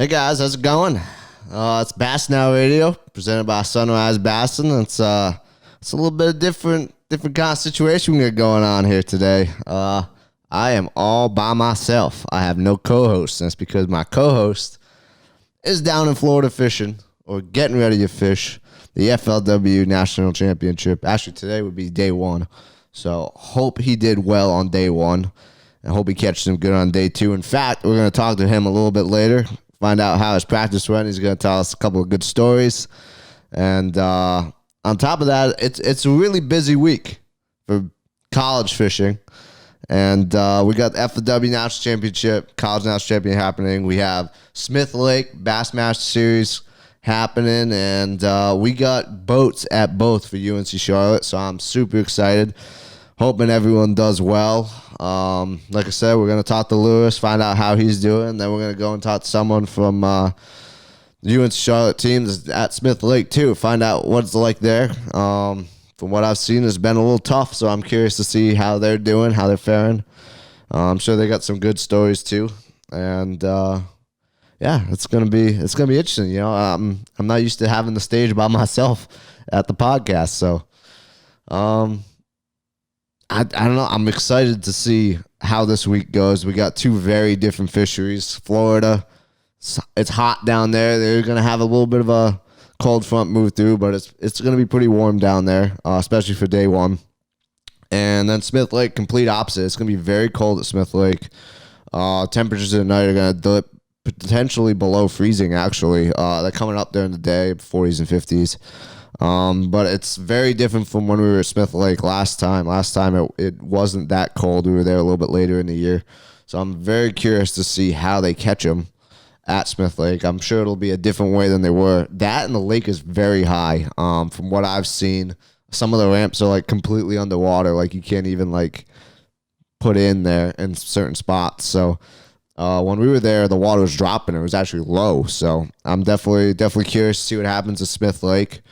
Hey guys, how's it going? It's Bass Now Radio, presented by Sunrise Bassin. It's a little bit of different kind of situation we got going on here today. I am all by myself. I have no co-host, and it's because my co-host is down in Florida fishing or getting ready to fish the FLW National Championship. Actually, today would be day one, so hope he did well on day one. I hope he catches him good on day two. In fact, we're going to talk to him a little bit later. Find out how his practice went. He's going to tell us a couple of good stories. And on top of that, it's a really busy week for college fishing. And we got the FLW National Championship, College National Championship happening. We have Smith Lake Bassmaster Series happening. And we got boats at both for UNC Charlotte. So I'm super excited. Hoping everyone does well. Like I said, we're going to talk to Lewis, find out how he's doing. Then we're going to go and talk to someone from UNC Charlotte teams at Smith Lake, too. Find out what it's like there. From what I've seen, it's been a little tough, so I'm curious to see how they're doing, how they're faring. I'm sure they got some good stories, too. And, yeah, it's gonna be interesting. You know, I'm not used to having the stage by myself at the podcast, so I don't know. I'm excited to see how this week goes. We got two very different fisheries. Florida, it's hot down there. They're going to have a little bit of a cold front move through, but it's going to be pretty warm down there, especially for day one. And then Smith Lake, complete opposite. It's going to be very cold at Smith Lake. Temperatures at night are going to dip potentially below freezing, actually. They're coming up during the day, 40s and 50s. But it's very different from when we were at Smith Lake last time. Last time it wasn't that cold. We were there a little bit later in the year. So I'm very curious to see how they catch them at Smith Lake. I'm sure it'll be a different way than they were. That and the lake is very high. From what I've seen, some of the ramps are like completely underwater. Like you can't even like put in there in certain spots. So when we were there, the water was dropping. It was actually low. So I'm definitely curious to see what happens at Smith Lake.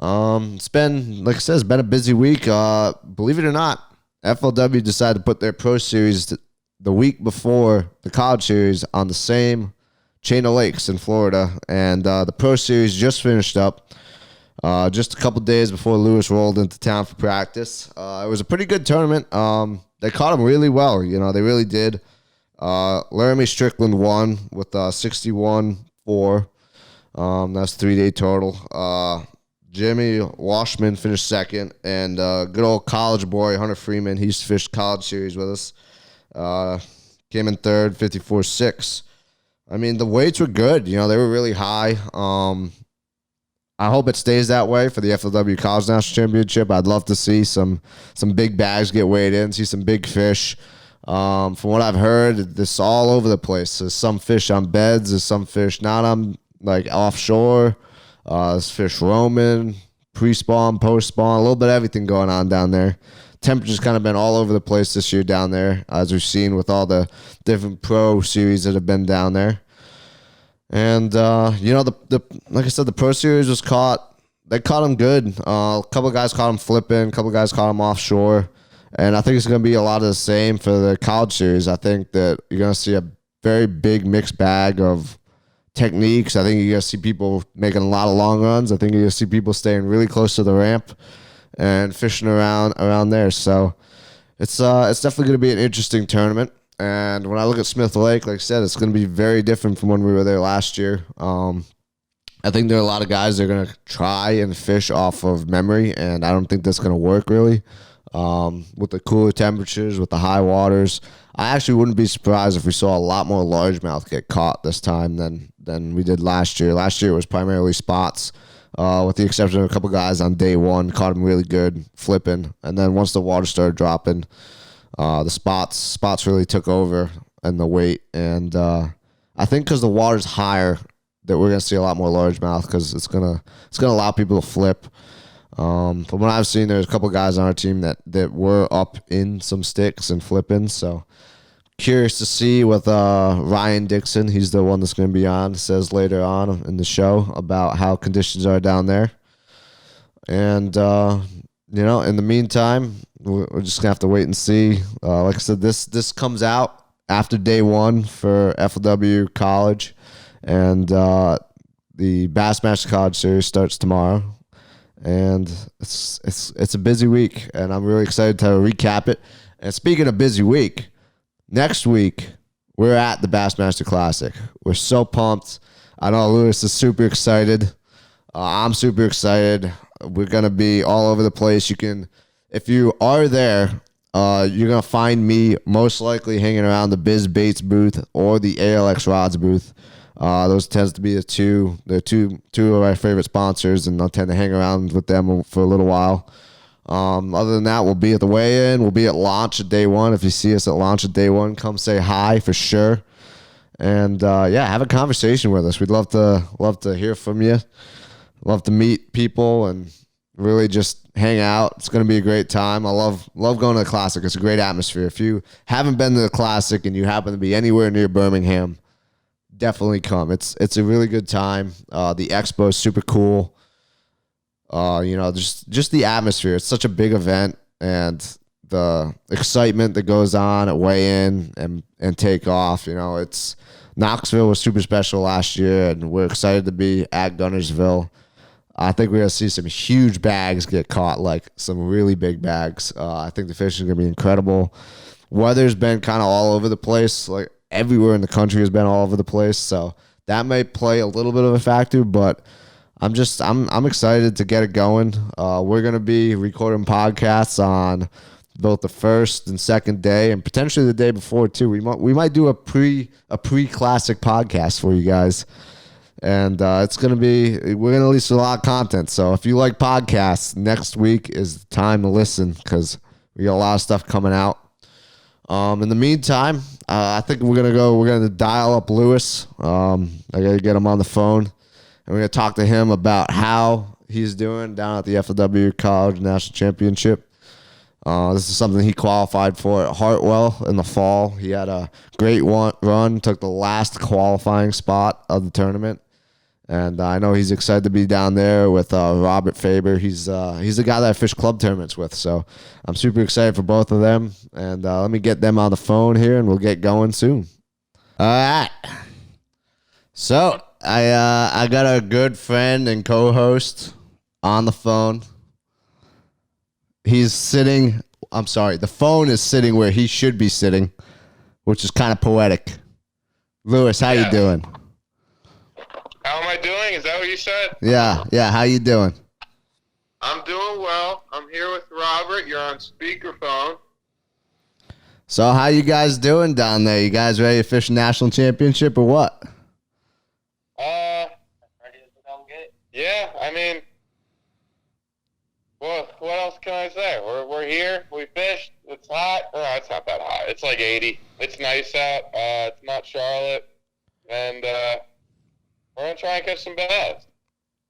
It's been, like I said, it's been a busy week. Believe it or not, FLW decided to put their pro series the week before the college series on the same chain of lakes in Florida. And the pro series just finished up just a couple days before Lewis rolled into town for practice. It was a pretty good tournament. They caught him really well. You know, they really did. Laramie Strickland won with 61-4. That's 3-day total. Jimmy Washman finished second, and good old college boy Hunter Freeman, he's fished college series with us, came in third, 54-6. I mean, the weights were good. You know, they were really high. I hope it stays that way for the FLW College National Championship. I'd love to see some big bags get weighed in, see some big fish. From what I've heard, this all over the place. There's some fish on beds, there's some fish not on, like, offshore. There's fish roaming, pre-spawn, post-spawn, a little bit of everything going on down there. Temperature's kind of been all over the place this year down there, as we've seen with all the different pro series that have been down there. And, you know, like I said, the pro series was caught. They caught them good. A couple of guys caught them flipping. A couple of guys caught them offshore. And I think it's going to be a lot of the same for the college series. I think that you're going to see a very big mixed bag of techniques. I think you're going to see people making a lot of long runs. I think you're going to see people staying really close to the ramp and fishing around there. So it's definitely going to be an interesting tournament. And when I look at Smith Lake, like I said, it's going to be very different from when we were there last year. I think there are a lot of guys that are going to try and fish off of memory, and I don't think that's going to work really. With the cooler temperatures, with the high waters, I actually wouldn't be surprised if we saw a lot more largemouth get caught this time than we did last year. Last year it was primarily spots, with the exception of a couple guys on day one, caught them really good, flipping. And then once the water started dropping, the spots really took over and the weight. And I think because the water's higher, that we're going to see a lot more largemouth because it's gonna allow people to flip. From what I've seen, there's a couple guys on our team that were up in some sticks and flipping. So curious to see with Ryan Dixon. He's the one that's going to be on. Says later on in the show about how conditions are down there. And you know, in the meantime, we're just gonna have to wait and see. Like I said, this comes out after day one for FLW College, And the Bassmaster College series starts tomorrow. And it's a busy week, and I'm really excited to recap it. And speaking of busy week, next week we're at the Bassmaster Classic. We're so pumped. I know Lewis is super excited. I'm super excited. We're gonna be all over the place. If you are there, you're gonna find me most likely hanging around the Biz Baits booth or the ALX Rods booth. Those tends to be the two. They're two of my favorite sponsors, and I'll tend to hang around with them for a little while. Other than that, we'll be at the weigh-in. We'll be at launch at day one. If you see us at launch at day one, come say hi for sure. And have a conversation with us. We'd love to hear from you. Love to meet people and really just hang out. It's going to be a great time. I love going to the Classic. It's a great atmosphere. If you haven't been to the Classic and you happen to be anywhere near Birmingham, definitely come. It's a really good time. The expo is super cool. Just the atmosphere. It's such a big event, and the excitement that goes on at weigh-in and take off. It's Knoxville was super special last year, and we're excited to be at Gunnersville. I think we're going to see some huge bags get caught, like some really big bags. I think the fishing is going to be incredible. Weather's been kind of all over the place. Like everywhere in the country has been all over the place. So that may play a little bit of a factor, but I'm excited to get it going. We're going to be recording podcasts on both the first and second day, and potentially the day before too. We might do a pre-classic podcast for you guys. And we're going to release a lot of content. So if you like podcasts, next week is the time to listen because we got a lot of stuff coming out. In the meantime, I think we're going to dial up Lewis. I got to get him on the phone. And we're going to talk to him about how he's doing down at the FLW College National Championship. This is something he qualified for at Hartwell in the fall. He had a great run, took the last qualifying spot of the tournament. And I know he's excited to be down there with Robert Faber. He's the guy that I fish club tournaments with. So I'm super excited for both of them. And let me get them on the phone here, and we'll get going soon. All right. So I got a good friend and co-host on the phone. He's sitting. I'm sorry. The phone is sitting where he should be sitting, which is kind of poetic. Lewis, how you doing? How am I doing? Is that what you said? Yeah. How you doing? I'm doing well. I'm here with Robert. You're on speakerphone. So how you guys doing down there? You guys ready to fish a national championship or what? Ready to come get it? Yeah, I mean, what else can I say? We're here. We fished. It's hot. Oh, it's not that hot. It's like 80. It's nice out. It's not Charlotte. And, we're going to try and catch some bass.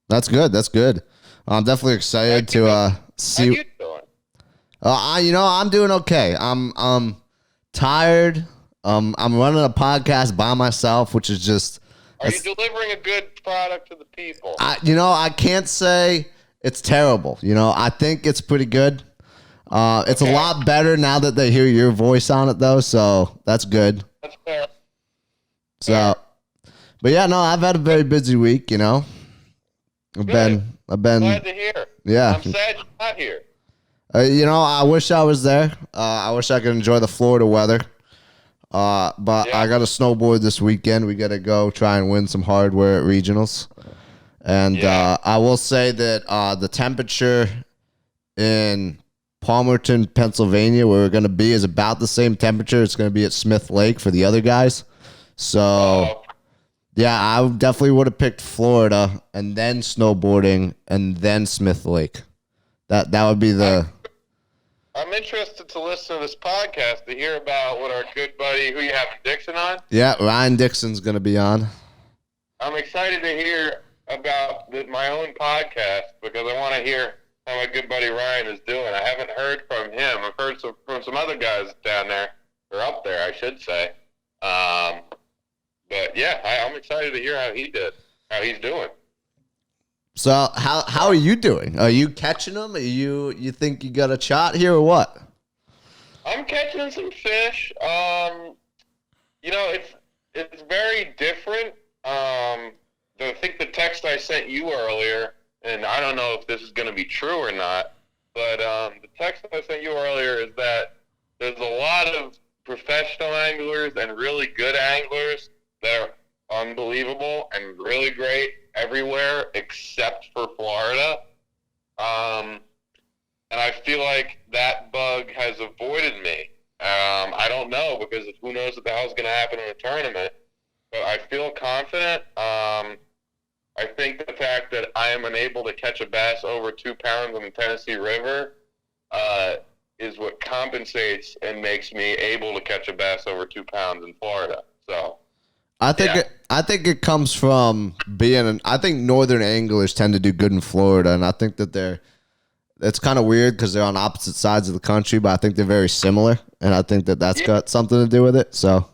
That's good. I'm definitely excited to see. How you doing? I'm doing okay. I'm tired. I'm running a podcast by myself, which is just. Are you delivering a good product to the people? I can't say it's terrible. I think it's pretty good. It's a lot better now that they hear your voice on it, though. So that's good. That's fair. So. But yeah, no, I've had a very busy week, I've been glad to hear. Yeah. I'm sad you're not here. I wish I was there. I wish I could enjoy the Florida weather. But I got to snowboard this weekend. We got to go try and win some hardware at regionals. And I will say that the temperature in Palmerton, Pennsylvania, where we're going to be, is about the same temperature it's going to be at Smith Lake for the other guys. So... Yeah, I definitely would have picked Florida and then snowboarding and then Smith Lake. That would be the... I'm interested to listen to this podcast to hear about what our good buddy, who you have, Dixon, on. Yeah, Ryan Dixon's going to be on. I'm excited to hear about my own podcast because I want to hear how my good buddy Ryan is doing. I haven't heard from him. I've heard from some other guys down there, or up there, I should say. But yeah, I'm excited to hear how he's doing. So how are you doing? Are you catching them? You think you got a shot here or what? I'm catching some fish. It's very different Um, I think the text I sent you earlier, and I don't know if this is going to be true or not, but the text I sent you earlier is that there's a lot of professional anglers and really good anglers that are unbelievable and really great everywhere except for Florida. And I feel like that bug has avoided me. I don't know because who knows what the hell's going to happen in the tournament. But I feel confident. I think the fact that I am unable to catch a bass over 2 pounds in the Tennessee River is what compensates and makes me able to catch a bass over 2 pounds in Florida. So I think it comes from I think northern anglers tend to do good in Florida, and I think that it's kind of weird because they're on opposite sides of the country, but I think they're very similar, and I think that that's got something to do with it. So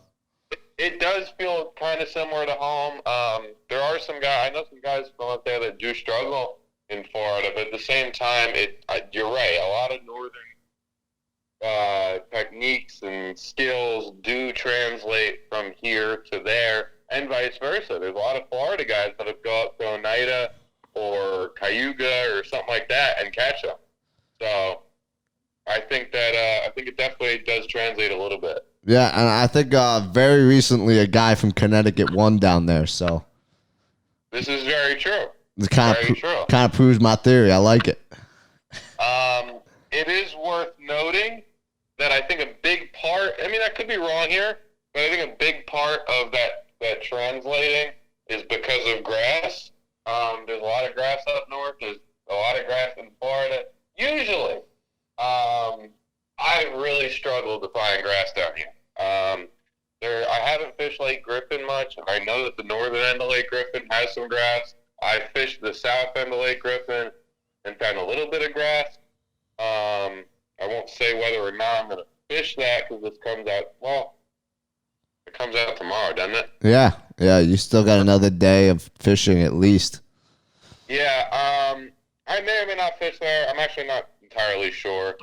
it does feel kind of similar to home. There are some guys, I know some guys from out there that do struggle in Florida, but at the same time, you're right. A lot of northern techniques and skills do translate from here to there, and vice versa. There's a lot of Florida guys that have go up to Oneida or Cayuga or something like that and catch them. So I think it definitely does translate a little bit. yeah, and I think very recently a guy from Connecticut won down there. So This is very true. it kind of proves my theory. I like it. It is worth noting that I think a big part, I mean, I could be wrong here, but I think a big part of that translating is because of grass. There's a lot of grass up north. There's a lot of grass in Florida. Usually, I've really struggled to find grass down here. I haven't fished Lake Griffin much. I know that the northern end of Lake Griffin has some grass. I fished the south end of Lake Griffin and found a little bit of grass. I won't say whether or not I'm going to fish that because it comes out tomorrow, doesn't it? Yeah. You still got another day of fishing at least. Yeah. I may or may not fish there. I'm actually not entirely sure.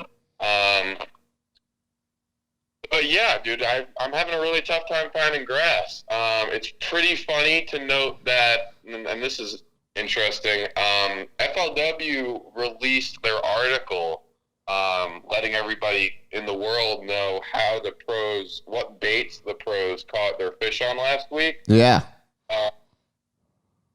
But yeah, dude, I'm having a really tough time finding grass. It's pretty funny to note that, and this is interesting. FLW released their article, letting everybody in the world know what baits the pros caught their fish on last week. Yeah.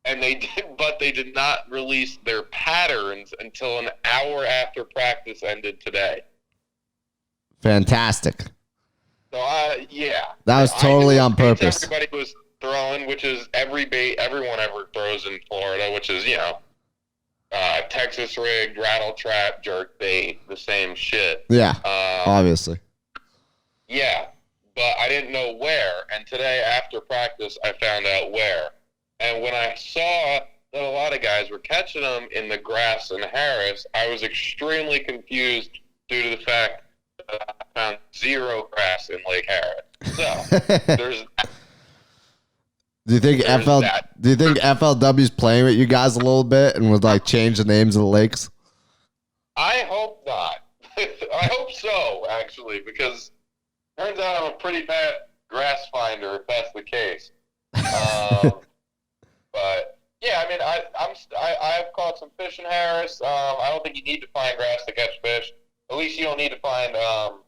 And they did not release their patterns until an hour after practice ended today. Fantastic. So, yeah. That was totally on purpose. Everybody was throwing, which is every bait everyone ever throws in Florida, which is, Texas rigged, rattle trap, jerk bait, the same shit. Yeah, obviously. Yeah, but I didn't know where. And today, after practice, I found out where. And when I saw that a lot of guys were catching them in the grass in Harris, I was extremely confused due to the fact that I found zero grass in Lake Harris. So, there's Do you think FLW's playing with you guys a little bit and would like change the names of the lakes? I hope not. I hope so, actually, because it turns out I'm a pretty bad grass finder if that's the case. But yeah, I mean, I've caught some fish in Harris. I don't think you need to find grass to catch fish. At least you don't need to find hydrilla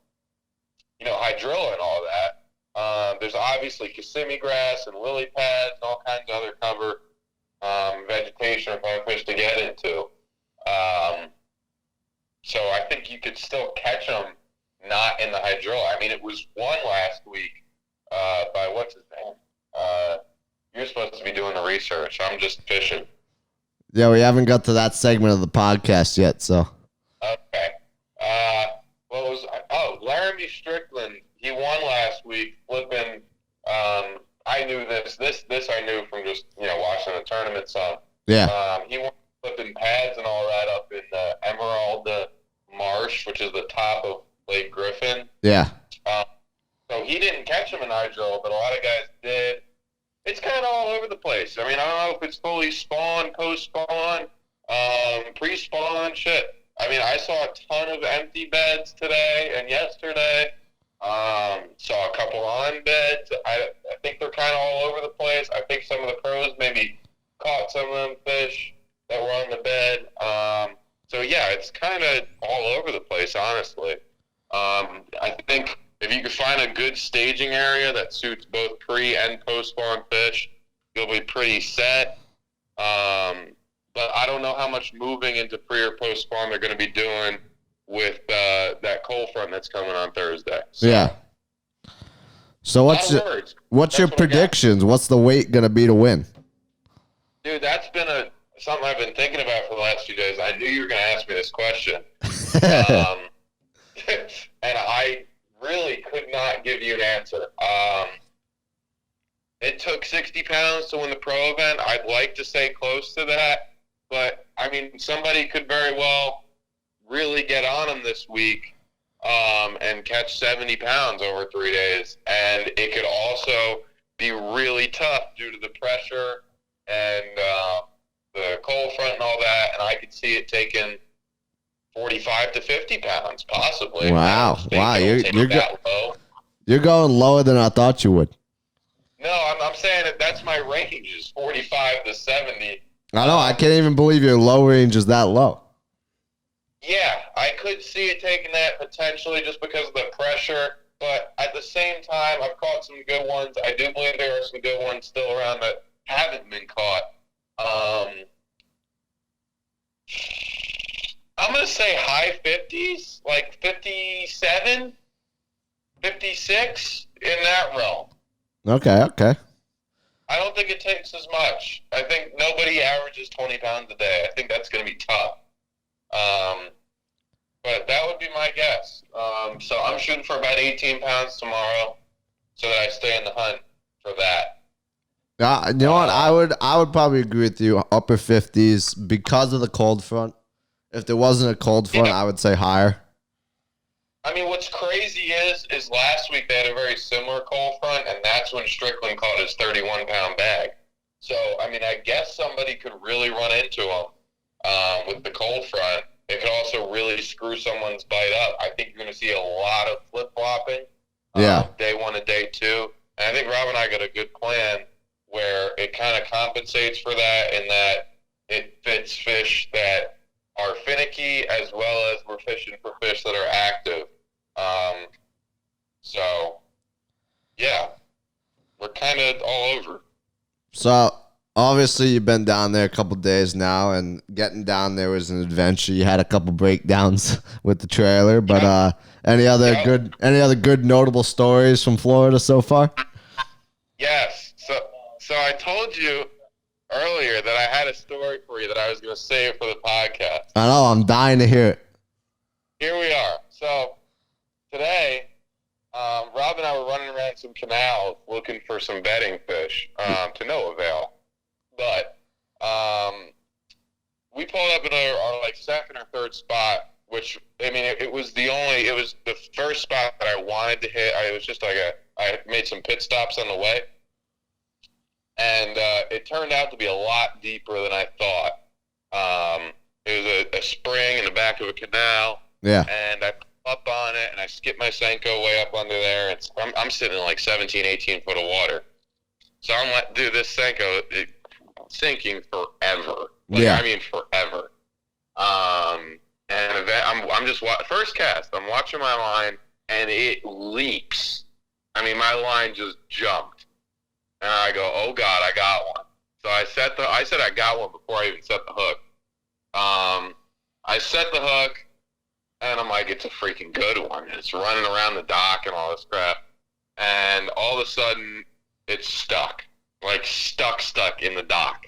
and all that. There's obviously Kissimmee grass and lily pads and all kinds of other cover vegetation for fish to get into. So I think you could still catch them not in the hydrilla. I mean, it was won last week by what's his name? You're supposed to be doing the research. I'm just fishing. Yeah, we haven't got to that segment of the podcast yet, so. Okay. Laramie Strickland, he won last week, flipping, I knew this I knew from just, watching the tournament some. Yeah. He won flipping pads and all that up in Emerald Marsh, which is the top of Lake Griffin. Yeah. So he didn't catch him in hydro, but a lot of guys did. It's kind of all over the place. I mean, I don't know if it's fully spawn, post-spawn, pre-spawn, shit. I mean, I saw a ton of empty beds today and yesterday. Saw a couple on beds. I think they're kind of all over the place. I think some of the pros yeah, it's kind of all over the place, honestly. I think if you could find a good staging area that suits both pre and post spawn fish, you'll be pretty set. But I don't know how much moving into pre or post spawn they're going to be doing with that cold front that's coming on Thursday. So, yeah. So what's your predictions? What's the weight going to be to win? Dude, that's been something I've been thinking about for the last few days. I knew you were going to ask me this question. And I really could not give you an answer. It took 60 pounds to win the pro event. I'd like to say close to that. But, I mean, somebody could very well really get on them this week and catch 70 pounds over 3 days. And it could also be really tough due to the pressure and the cold front and all that. And I could see it taking 45 to 50 pounds, possibly. Wow. You're going lower than I thought you would. No, I'm saying that's my range is 45 to 70. I know. I can't even believe your low range is that low. Yeah, I could see it taking that potentially just because of the pressure. But at the same time, I've caught some good ones. I do believe there are some good ones still around that haven't been caught. I'm going to say high 50s, like 57, 56, in that realm. Okay. I don't think it takes as much. I think nobody averages 20 pounds a day. I think that's going to be tough. But that would be my guess. So I'm shooting for about 18 pounds tomorrow so that I stay in the hunt for that. You know what? I would probably agree with you. Upper 50s because of the cold front. If there wasn't a cold front, I would say higher. I mean, what's crazy is last week they had a very similar cold front, and that's when Strickland caught his 31-pound bag. So, I mean, I guess somebody could really run into him with the cold front. It could also really screw someone's bite up. I think you're going to see a lot of flip-flopping day one and day two. And I think Rob and I got a good plan where it kind of compensates for that in that it fits fish that are finicky as well as we're fishing for fish that are active. So, yeah, we're kind of all over. So, obviously, you've been down there a couple days now, and getting down there was an adventure. You had a couple breakdowns with the trailer, but any other good notable stories from Florida so far? Yes. So I told you earlier that I had a story for you that I was going to save for the podcast. I know. I'm dying to hear it. Here we are. So today, Rob and I were running around some canals looking for some bedding fish to no avail. But we pulled up in our like second or third spot, which, I mean, it was the first spot that I wanted to hit. It was just like I made some pit stops on the way. And it turned out to be a lot deeper than I thought. It was a spring in the back of a canal. Yeah. And I up on it, and I skipped my Senko way up under there. I'm sitting in like 17, 18 foot of water. So I'm like, dude, this Senko sinking forever. I mean, forever. And I'm just first cast. I'm watching my line, and it leaps. I mean, my line just jumped, and I go, "Oh God, I got one." So I said I got one before I even set the hook. I set the hook, and I'm like, it's a freaking good one. It's running around the dock and all this crap, and all of a sudden, it's stuck, like stuck in the dock,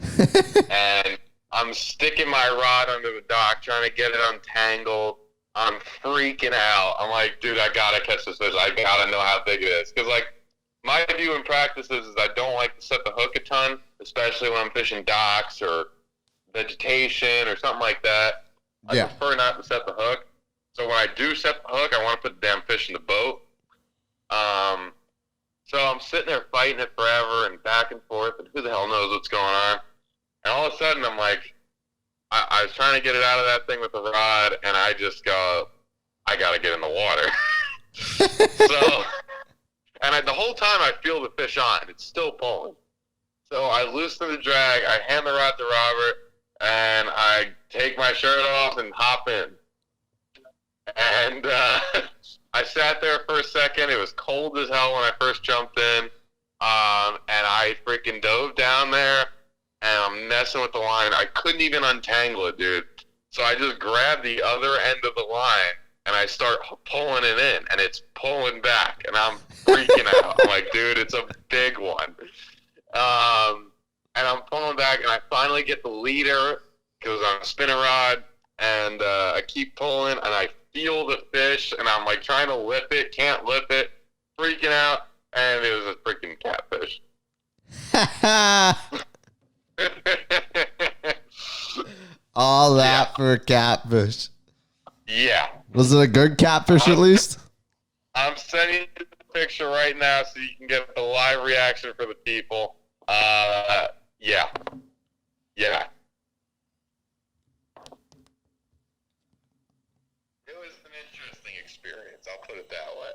and I'm sticking my rod under the dock, trying to get it untangled. I'm freaking out. I'm like, dude, I gotta catch this fish. I gotta know how big it is. Because, like, my view in practice is I don't like to set the hook a ton, especially when I'm fishing docks or vegetation or something like that. I prefer not to set the hook. So when I do set the hook, I want to put the damn fish in the boat. So I'm sitting there fighting it forever and back and forth, and who the hell knows what's going on. And all of a sudden, I'm like, I was trying to get it out of that thing with the rod, and I just go, I got to get in the water. So, and the whole time I feel the fish on. It's still pulling. So I loosen the drag. I hand the rod to Robert, and I take my shirt off and hop in. And I sat there for a second. It was cold as hell when I first jumped in. And I freaking dove down there, and I'm messing with the line. I couldn't even untangle it, dude. So I just grabbed the other end of the line, and I start pulling it in, and it's pulling back, and I'm freaking out. I'm like, dude, it's a big one. And I'm pulling back, and I finally get the leader because I'm on a spinning rod, and I keep pulling, and I feel the fish, and I'm like trying to lip it, can't lip it, freaking out, and it was a freaking catfish. All that for a catfish. Yeah. Was it a good catfish at least? I'm sending you the picture right now so you can get the live reaction for the people. Yeah. Yeah. It was an interesting experience, I'll put it that way.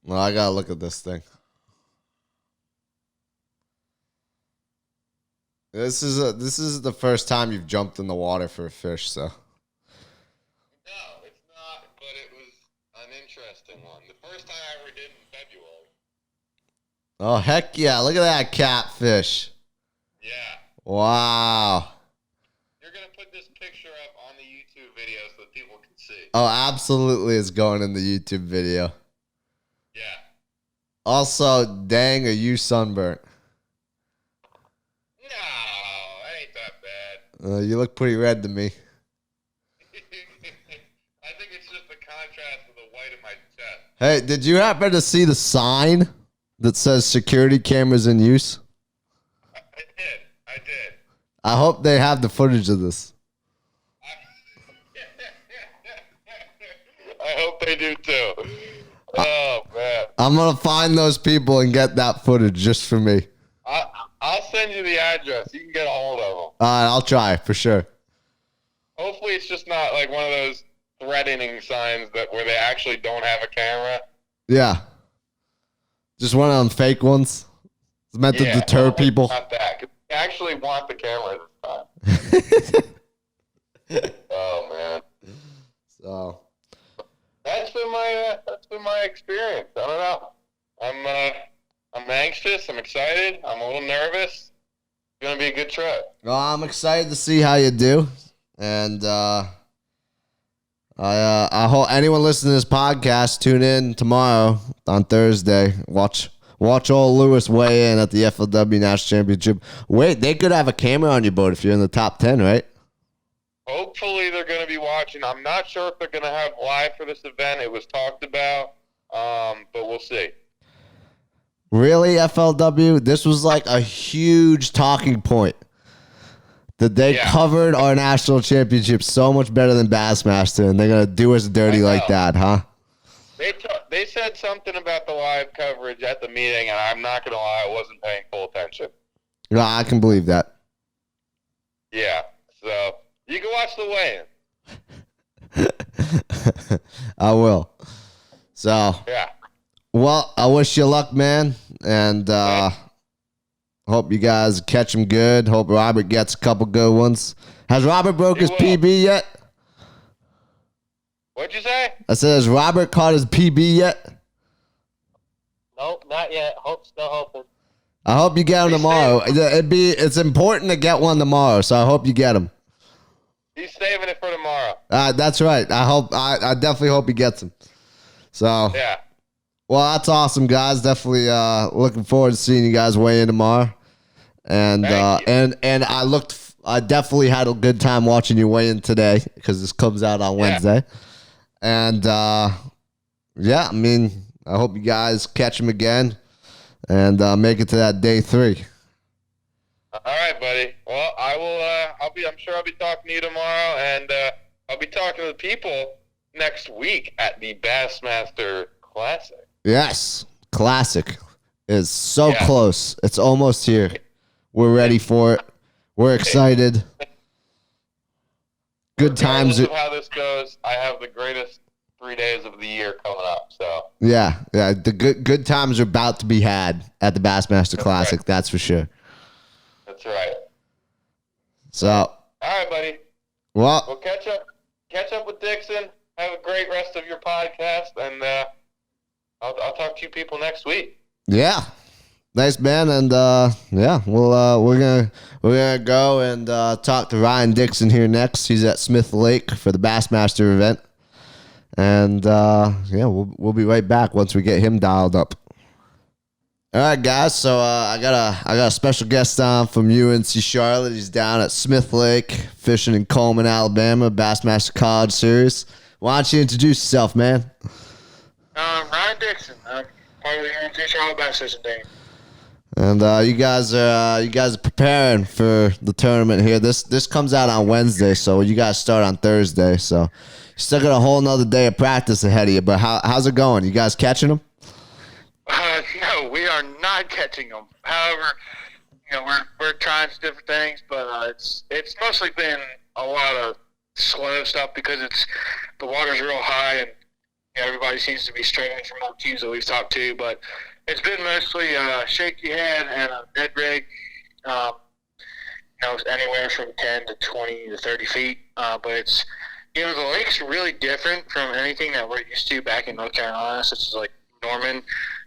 Well, I gotta look at this thing. This is the first time you've jumped in the water for a fish, so. No, it's not, but it was an interesting one. The first time I ever did in February. Oh, heck yeah. Look at that catfish. Yeah. Wow. You're going to put this picture up on the YouTube video so that people can see. Oh, absolutely it's going in the YouTube video. Yeah. Also, dang, are you sunburnt? No, that ain't that bad. You look pretty red to me. I think it's just the contrast of the white of my chest. Hey, did you happen to see the sign that says security cameras in use? I did. I hope they have the footage of this. I hope they do too. Oh, man. I'm going to find those people and get that footage just for me. I'll send you the address. You can get a hold of them. All right, I'll try for sure. Hopefully it's just not like one of those threatening signs where they actually don't have a camera. Yeah. Just one of them fake ones. It's meant to deter people. Not that. 'Cause they actually want the camera this time. Oh, man. So That's been my experience. I don't know. I'm anxious. I'm excited. I'm a little nervous. It's gonna be a good trip. well, I'm excited to see how you do. And I hope anyone listening to this podcast tune in tomorrow on Thursday. Watch old Lewis weigh in at the FLW National Championship. Wait, they could have a camera on your boat if you're in the top 10, right? Hopefully they're going to be watching. I'm not sure if they're going to have live for this event. It was talked about, but we'll see. Really, FLW? This was like a huge talking point. That they covered our national championship so much better than Bassmaster, and they're going to do us dirty like that, huh? They said something about the live coverage at the meeting, and I'm not going to lie, I wasn't paying full attention. No, I can believe that. Yeah, so you can watch the weigh-in. I will. So, Yeah. well, I wish you luck, man, and hope you guys catch him good. Hope Robert gets a couple good ones. Has Robert broke his PB yet? What'd you say? I said, has Robert caught his PB yet? Nope, not yet. Still hoping. I hope you get him tomorrow. It's important to get one tomorrow, so I hope you get him. He's saving it for tomorrow. That's right. I definitely hope he gets him. So Yeah. well, that's awesome, guys. Definitely looking forward to seeing you guys weigh in tomorrow. And and I definitely had a good time watching you weigh in today because this comes out on Wednesday. And yeah, I mean, I hope you guys catch him again and make it to that day 3. All right, buddy. Well, I will. I'm sure I'll be talking to you tomorrow, and I'll be talking to the people next week at the Bassmaster Classic. Yes, Classic is so close. It's almost here. We're ready for it. We're excited. Good times. Regardless of how this goes, I have the greatest 3 days of the year coming up. So yeah. The good times are about to be had at the Bassmaster Classic. Right. That's for sure. That's right. So, All right, buddy. well, Well, catch up with Dixon. Have a great rest of your podcast, and I'll talk to you people next week. yeah. Nice, man. And yeah, we're gonna go and talk to Ryan Dixon here next. He's at Smith Lake for the Bassmaster event. And yeah, we'll be right back once we get him dialed up. All right, guys. So I got a special guest on from UNC Charlotte. He's down at Smith Lake fishing in Coleman, Alabama, Bassmaster College Series. Why don't you introduce yourself, man? Ryan Dixon. I'm part of the UNC Charlotte Bass Fishing team. And you guys are preparing for the tournament here. This comes out on Wednesday, so you guys start on Thursday. So you still got a whole nother day of practice ahead of you. But how's it going? You guys catching them? No, we are not catching them. However, we're trying some different things, but it's mostly been a lot of slow stuff because the water's real high and everybody seems to be struggling from all teams that we've talked to. But it's been mostly shaky head and a dead rig. Anywhere from 10 to 20 to 30 feet. But it's the lake's really different from anything that we're used to back in North Carolina, such as like Norman.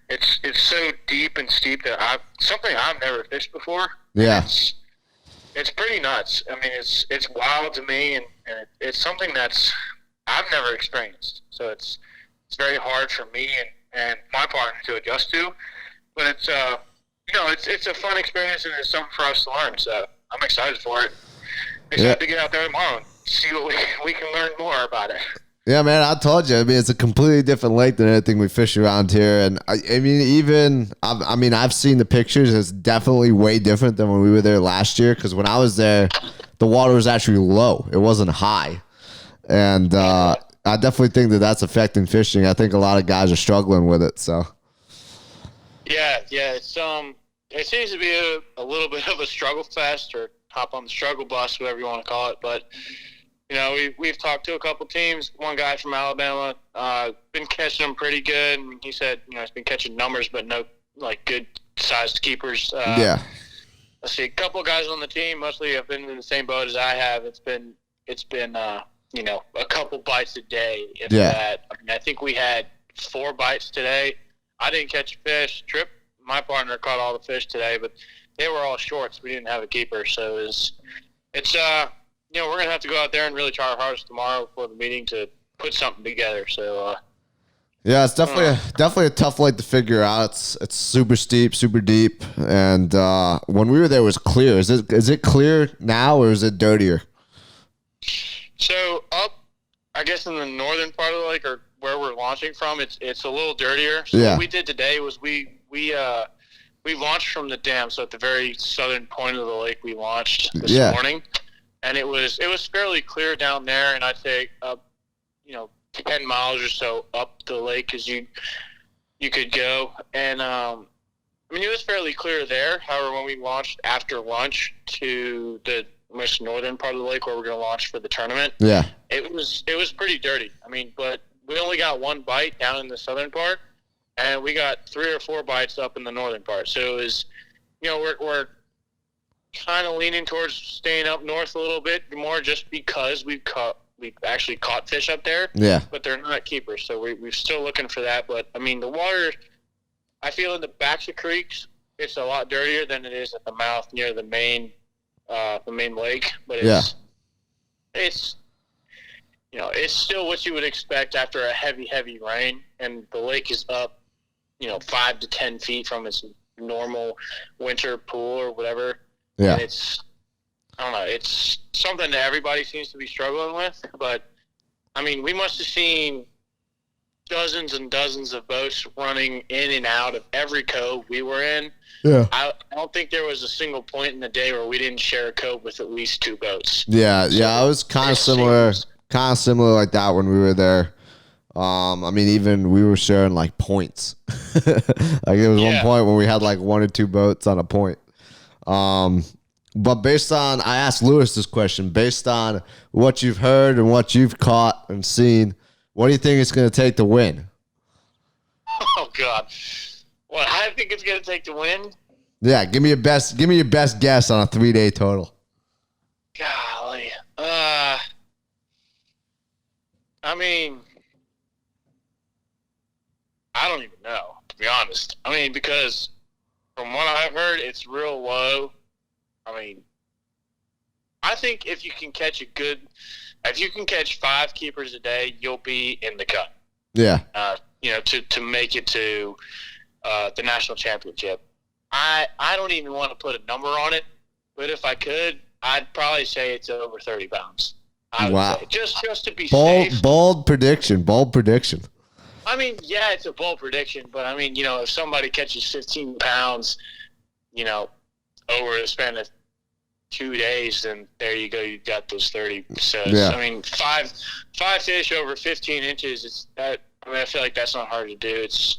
It's so deep and steep that something I've never fished before. Yeah. It's pretty nuts. I mean, it's wild to me, and it's something that's I've never experienced. So it's very hard for me and my partner to adjust to. But it's it's a fun experience and it's something for us to learn. So I'm excited for it. Excited to get out there tomorrow and see what we can learn more about it. Yeah, man, I told you. I mean, it's a completely different lake than anything we fish around here. And I mean, I've seen the pictures. It's definitely way different than when we were there last year. Because when I was there, the water was actually low. It wasn't high. And I definitely think that's affecting fishing. I think a lot of guys are struggling with it. So. Yeah, it's it seems to be a little bit of a struggle fest or hop on the struggle bus, whatever you want to call it. But we've talked to a couple teams. One guy from Alabama, been catching them pretty good. And he said, he's been catching numbers, but no like good sized keepers. Yeah. Let's see, a couple of guys on the team, mostly have been in the same boat as I have. It's been a couple bites a day, if that. I mean, I think we had 4 bites today. I didn't catch a fish. Trip, my partner, caught all the fish today, but they were all shorts. We didn't have a keeper, so we're gonna have to go out there and really try our hardest tomorrow before the meeting to put something together. So yeah, it's definitely a tough lake to figure out. It's super steep, super deep, and when we were there, it was clear. Is it clear now or is it dirtier? So up, I guess in the northern part of the lake, or where we're launching from, it's a little dirtier. So what we did today was we launched from the dam. So at the very southern point of the lake, we launched this morning, and it was fairly clear down there. And I'd say up, 10 miles or so up the lake as you could go. And it was fairly clear there. However, when we launched after lunch to the most northern part of the lake where we're going to launch for the tournament, it was pretty dirty. I mean, but we only got 1 bite down in the southern part, and we got 3 or 4 bites up in the northern part. So it was, we're kind of leaning towards staying up north a little bit more, just because we've actually caught fish up there. Yeah. But they're not keepers, so we're still looking for that. But I mean, the water, I feel in the backs of creeks, it's a lot dirtier than it is at the mouth near the main lake. But it's still what you would expect after a heavy rain, and the lake is up, 5 to 10 feet from its normal winter pool or whatever. Yeah. And it's something that everybody seems to be struggling with. But I mean, we must have seen dozens and dozens of boats running in and out of every cove we were in. Yeah. I don't think there was a single point in the day where we didn't share a cove with at least 2 boats. Yeah, so I was kind of similar like that when we were there. Even we were sharing like points. Like there was one point when we had like 1 or 2 boats on a point. But I asked Lewis this question, based on what you've heard and what you've caught and seen, what do you think it's going to take to win? Oh God. What I think it's going to take to win? Yeah, give me your best guess on a 3-day total. Golly. I mean, I don't even know, to be honest. I mean, because from what I've heard, it's real low. I mean, I think if you can catch 5 keepers a day, you'll be in the cut. Yeah. To make it to the national championship. I don't even want to put a number on it, but if I could, I'd probably say it's over 30 pounds. I would say, just to be safe. Bold prediction. I mean, yeah, it's a bold prediction, but I mean, if somebody catches 15 pounds, over the span of 2 days, then there you go. You got those 30. So, yeah. I mean, five fish over 15 inches. I feel like that's not hard to do. It's,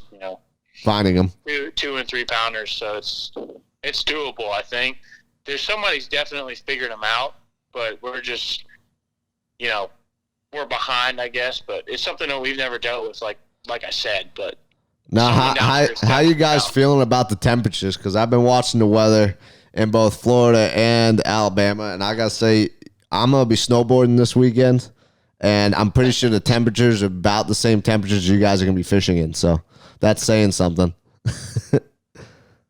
finding them 2 and 3 pounders. So it's doable. I think somebody's definitely figured them out, but we're just, we're behind, I guess, but it's something that we've never dealt with. Like I said, but now, how you guys feeling about the temperatures? Because I've been watching the weather in both Florida and Alabama, and I gotta say, I'm gonna be snowboarding this weekend, and I'm pretty sure the temperatures are about the same temperatures you guys are gonna be fishing in. So that's saying something.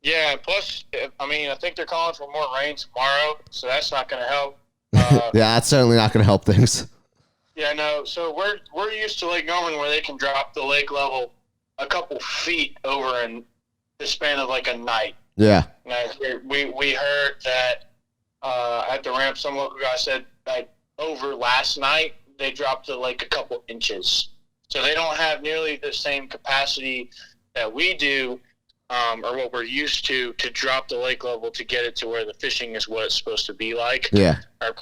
Yeah. Plus, I think they're calling for more rain tomorrow, so that's not gonna help. Yeah, that's certainly not gonna help things. Yeah, no. So we're used to Lake Norman where they can drop the lake level a couple feet over in the span of like a night. Yeah. We heard that at the ramp, some local guy said that over last night they dropped to like a couple inches. So they don't have nearly the same capacity that we do, or what we're used to drop the lake level to get it to where the fishing is what it's supposed to be like. Yeah. Or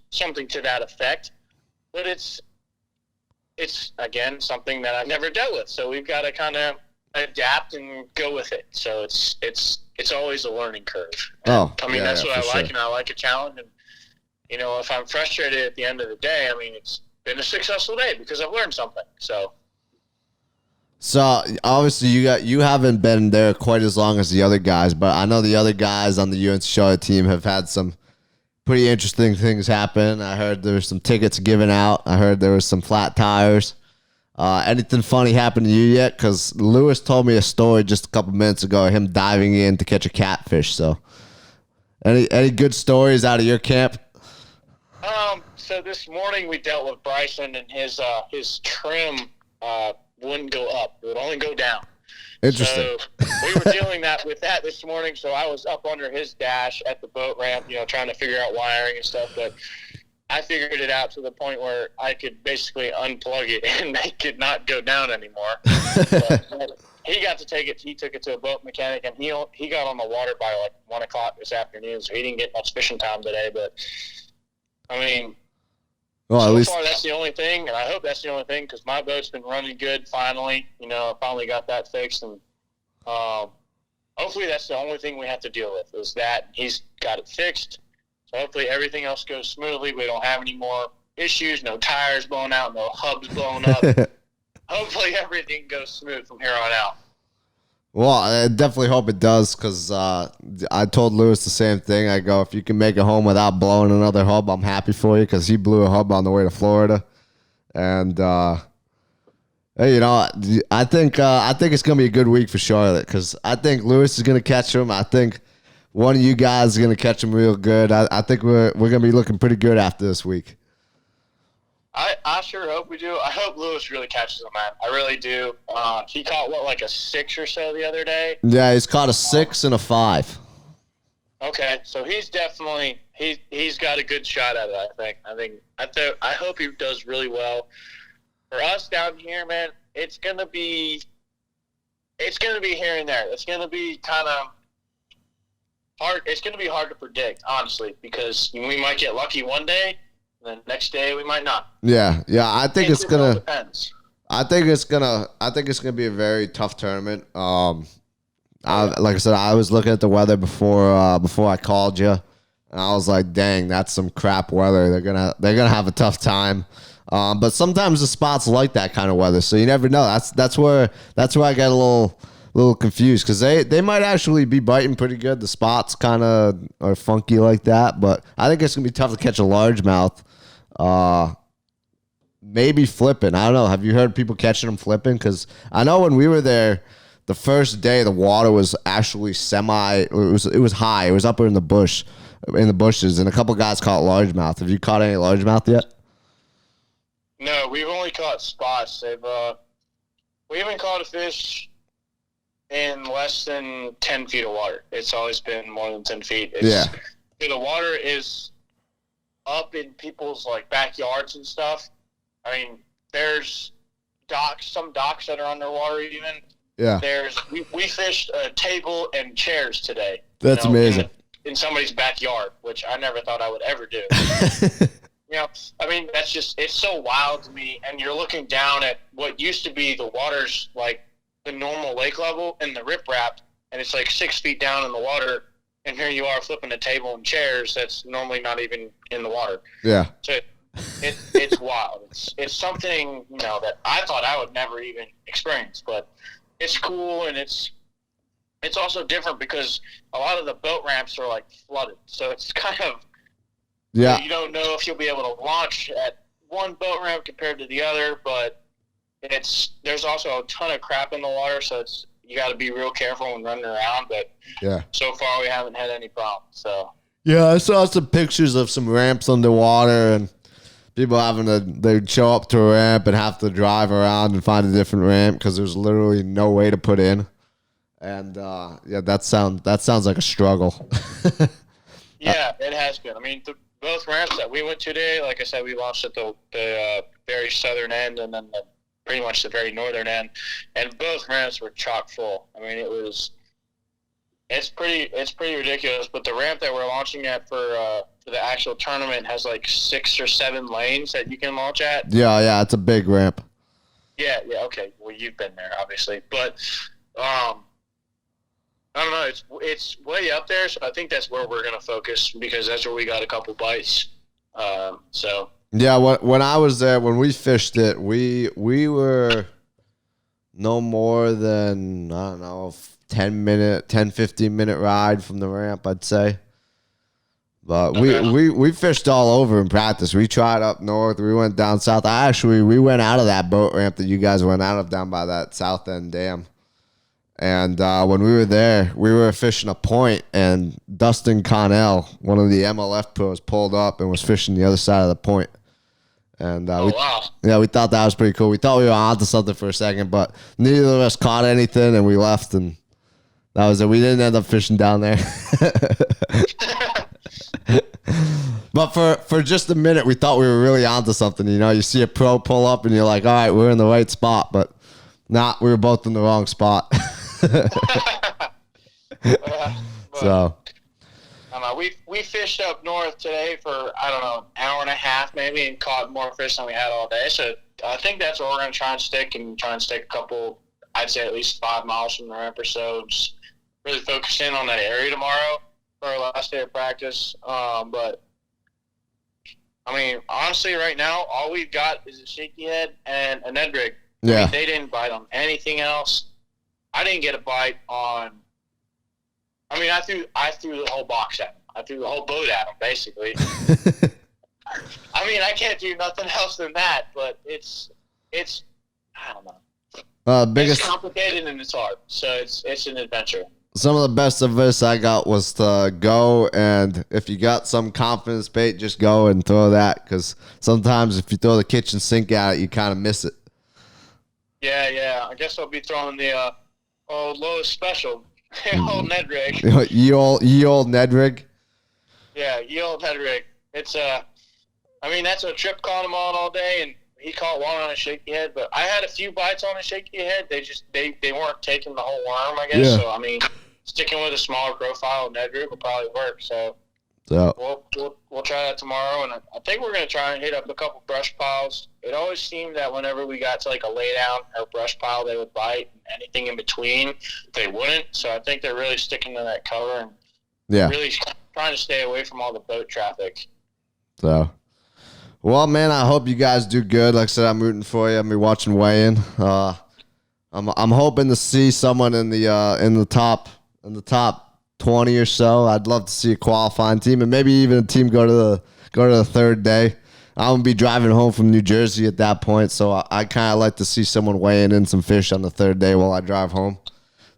something to that effect. But it's again something that I've never dealt with, so we've got to kind of adapt and go with it. So it's always a learning curve. Oh, that's what I like, sure. and I like a challenge. And if I'm frustrated at the end of the day, it's been a successful day because I've learned something. So obviously you haven't been there quite as long as the other guys, but I know the other guys on the UNC Charlotte team have had some pretty interesting things happen. I heard there was some tickets given out. I heard there was some flat tires. Anything funny happened to you yet? Because Lewis told me a story just a couple minutes ago of him diving in to catch a catfish. So, any good stories out of your camp? So this morning we dealt with Bryson, and his trim wouldn't go up; it would only go down. Interesting. So we were dealing with that this morning. So I was up under his dash at the boat ramp, trying to figure out wiring and stuff. But I figured it out to the point where I could basically unplug it and make it not go down anymore. But he got to take it. He took it to a boat mechanic, and he got on the water by like 1 o'clock this afternoon. So he didn't get much fishing time today. But so far that's the only thing, and I hope that's the only thing because my boat's been running good finally. I finally got that fixed, and hopefully that's the only thing we have to deal with is that he's got it fixed. So hopefully everything else goes smoothly. We don't have any more issues, no tires blown out, no hubs blown up. Hopefully everything goes smooth from here on out. Well, I definitely hope it does because I told Lewis the same thing. I go, if you can make it home without blowing another hub, I'm happy for you because he blew a hub on the way to Florida. And, hey, I think it's going to be a good week for Charlotte because I think Lewis is going to catch him. I think one of you guys is going to catch him real good. I think we're going to be looking pretty good after this week. I sure hope we do. I hope Lewis really catches him, man. I really do. He caught, like a 6 or so the other day? Yeah, he's caught a 6 and a 5. Okay, so he's definitely he's got a good shot at it. I hope he does really well. For us down here, man, it's gonna be here and there. It's gonna be kind of hard. It's gonna be hard to predict, honestly, because we might get lucky one day. The next day we might not. Yeah. I think it's gonna. Depends. I think it's gonna be a very tough tournament. Like I said, I was looking at the weather before I called you, and I was like, "Dang, that's some crap weather. They're gonna have a tough time." But sometimes the spots like that kind of weather, so you never know. That's where I get a little little confused because they might actually be biting pretty good. The spots kind of are funky like that, but I think it's gonna be tough to catch a largemouth. Maybe flipping. I don't know. Have you heard people catching them flipping? Because I know when we were there, the first day the water was actually it was high. It was up in the bushes, and a couple guys caught largemouth. Have you caught any largemouth yet? No, we've only caught spots. We haven't caught a fish in less than 10 feet of water. It's always been more than 10 feet. The water is up in people's like backyards and stuff. I mean, there's some docks that are underwater even. Yeah. We fished a table and chairs today. That's amazing. In somebody's backyard, which I never thought I would ever do. I mean, it's so wild to me. And you're looking down at what used to be the water's like the normal lake level and the riprap, and it's like 6 feet down in the water. And here you are flipping a table and chairs that's normally not even in the water. Yeah. So it's wild. It's something, that I thought I would never even experience, but it's cool, and it's also different because a lot of the boat ramps are like flooded. So it's kind of, you don't know if you'll be able to launch at one boat ramp compared to the other, but there's also a ton of crap in the water, so you got to be real careful when running around. But so far we haven't had any problems. So I saw some pictures of some ramps underwater and people they'd show up to a ramp and have to drive around and find a different ramp because there's literally no way to put in. And that sounds like a struggle. Yeah, it has been. I mean, both ramps that we went to today, like I said, we launched at the very southern end and then pretty much the very northern end, and both ramps were chock full. I mean, it's pretty ridiculous. But the ramp that we're launching at for the actual tournament has like 6 or 7 lanes that you can launch at. Yeah, it's a big ramp. Yeah, okay. Well, you've been there, obviously, but I don't know. It's way up there, so I think that's where we're gonna focus because that's where we got a couple bites. Yeah, when I was there, when we fished it, we were no more than, I don't know, 15-minute ride from the ramp, I'd say. But we fished all over in practice. We tried up north. We went down south. We went out of that boat ramp that you guys went out of down by that south end dam. And when we were there, we were fishing a point, and Dustin Connell, one of the MLF pros, pulled up and was fishing the other side of the point. And wow. We thought that was pretty cool. We thought we were onto something for a second, but neither of us caught anything, and we left, and that was it. We didn't end up fishing down there. But for just a minute, we thought we were really onto something. You see a pro pull up, and you're like, all right, we're in the right spot. But we were both in the wrong spot. So I don't know. We fished up north today for, I don't know, an hour and a half maybe, and caught more fish than we had all day. So I think that's where we're going to try and stick a couple, I'd say at least 5 miles from the ramp or so. Just really focus in on that area tomorrow for our last day of practice. But I mean, honestly, right now, all we've got is a shaky head and a Ned rig. Yeah. I mean, they didn't bite on anything else. I didn't get a bite on. I mean, I threw the whole box at him. I threw the whole boat at him, basically. I mean, I can't do nothing else than that. But it's I don't know. It's complicated and it's hard. So it's an adventure. Some of the best advice I got was to go, and if you got some confidence bait, just go and throw that, because sometimes if you throw the kitchen sink at it, you kind of miss it. Yeah. I guess I'll be throwing the lowest special, old Ned rig. Ye old Ned rig. Yeah, ye old Ned rig. It's I mean, that's what Trip caught him on all day, and he caught one on a shaky head. But I had a few bites on a shaky head. They weren't taking the whole worm, I guess. Yeah. So I mean, sticking with a smaller profile Ned rig will probably work. So we'll try that tomorrow, and I think we're gonna try and hit up a couple brush piles. It always seemed that whenever we got to like a lay down or brush pile, they would bite. Anything in between, they wouldn't. So I think they're really sticking to that cover and really trying to stay away from all the boat traffic. So, well, man, I hope you guys do good. Like I said, I'm rooting for you. I'm watching weigh-in. I'm hoping to see someone in the top 20 or so. I'd love to see a qualifying team and maybe even a team go to the third day. I'm gonna be driving home from New Jersey at that point, so I kind of like to see someone weighing in some fish on the third day while I drive home.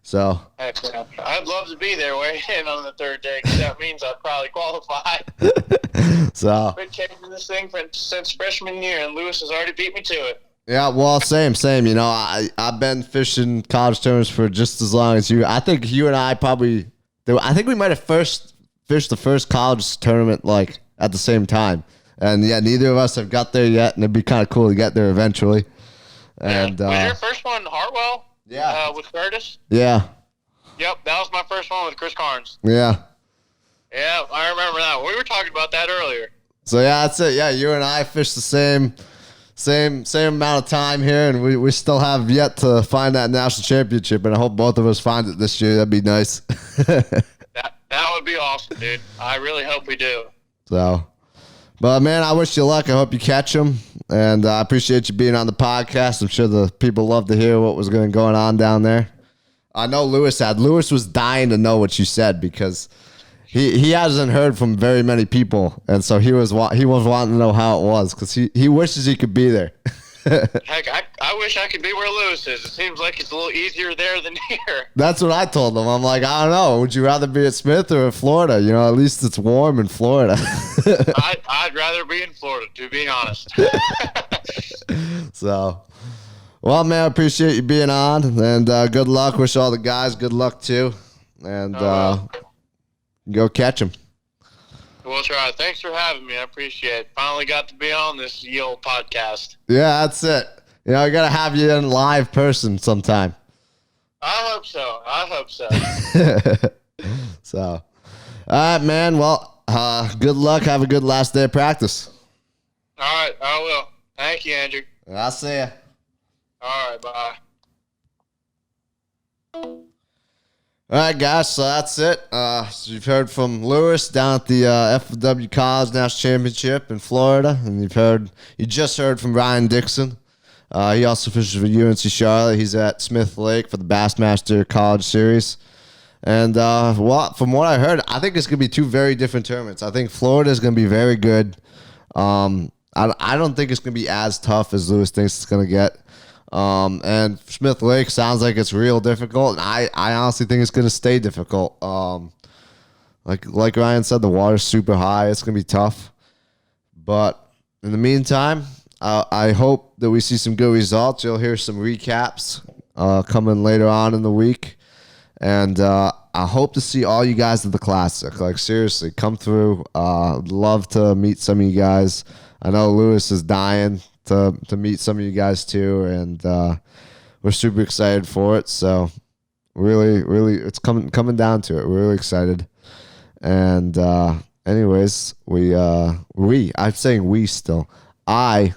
So I'd love to be there weighing in on the third day because that means I'd probably qualify. So I've been chasing this thing since freshman year, and Lewis has already beat me to it. yeah, well, same. You know, I've been fishing college tournaments for just as long as you. I think you and I we might have fished the first college tournament like at the same time. And yeah, neither of us have got there yet, and it'd be kind of cool to get there eventually. And was your first one Hartwell? Yeah. With Curtis? Yeah. Yep, that was my first one with Chris Carnes. Yeah. Yeah, I remember that. We were talking about that earlier. So yeah, that's it. Yeah, you and I fished the same amount of time here, and we still have yet to find that national championship, and I hope both of us find it this year. That'd be nice. that would be awesome, dude. I really hope we do. So. But, man, I wish you luck. I hope you catch them. And I appreciate you being on the podcast. I'm sure the people love to hear what was going on down there. I know Lewis was dying to know what you said because he hasn't heard from very many people. And so he was wanting to know how it was because he wishes he could be there. Heck, I wish I could be where Lewis is. It seems like it's a little easier there than here. That's what I told him. I'm like, I don't know. Would you rather be at Smith or in Florida? You know, at least it's warm in Florida. I'd rather be in Florida, to be honest. So, well, man, I appreciate you being on. And good luck. Wish all the guys good luck, too. And go catch them. We'll try. Thanks for having me. I appreciate it. Finally got to be on this old podcast. Yeah, that's it. You know, I got to have you in live person sometime. I hope so. So, all right, man. Well, good luck. Have a good last day of practice. All right, I will. Thank you, Andrew. I'll see ya. All right, bye. All right, guys, so that's it. So you've heard from Lewis down at the FLW College National Championship in Florida, and you just heard from Ryan Dixon. He also fishes for UNC Charlotte. He's at Smith Lake for the Bassmaster College Series. And from what I heard, I think it's going to be two very different tournaments. I think Florida is going to be very good. I don't think it's going to be as tough as Lewis thinks it's going to get. And Smith Lake sounds like it's real difficult. And I honestly think it's going to stay difficult. Like Ryan said, the water's super high. It's going to be tough. But in the meantime, I hope that we see some good results. You'll hear some recaps coming later on in the week. And I hope to see all you guys at the Classic. Like, seriously, come through. Love to meet some of you guys. I know Lewis is dying to meet some of you guys too, and we're super excited for it. So really, it's coming down to it. We're really excited. And anyways, I'm saying we still. I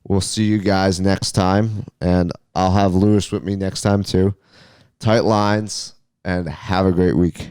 will see you guys next time, and I'll have Lewis with me next time too. Tight lines, and have a great week.